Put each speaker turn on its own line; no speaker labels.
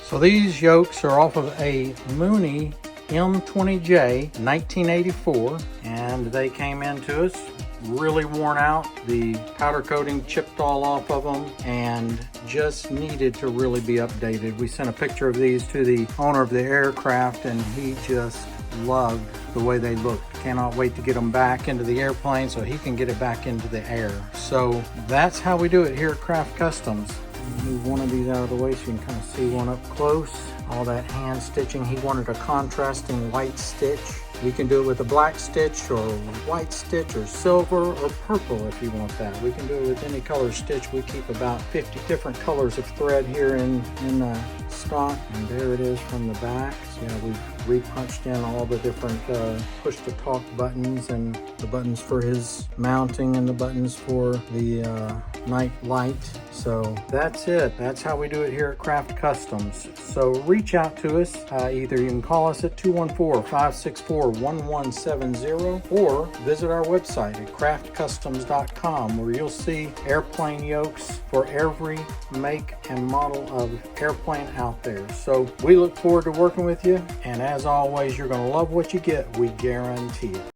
So these yokes are off of a Mooney M20J 1984, and they came into us really worn out. The powder coating chipped all off of them and just needed to really be updated. We sent a picture of these to the owner of the aircraft and he just loved the way they looked. Cannot wait to get them back into the airplane so he can get it back into the air. So that's how we do it here at Craft Customs. Move one of these out of the way so you can kind of see one up close. All that hand stitching. He wanted a contrasting white stitch. We can do it with a black stitch or white stitch or silver or purple if you want that. We can do it with any color stitch. We keep about 50 different colors of thread here in stock. And there it is from the back. So yeah, we've repunched in all the different push to talk buttons and the buttons for his mounting and the buttons for the night light. So that's it. That's how we do it here at Craft Customs. So reach out to us. Either you can call us at 214-564-1170 or visit our website at craftcustoms.com, where you'll see airplane yokes for every make and model of airplane out there. So we look forward to working with you, and as always, you're going to love what you get, we guarantee it.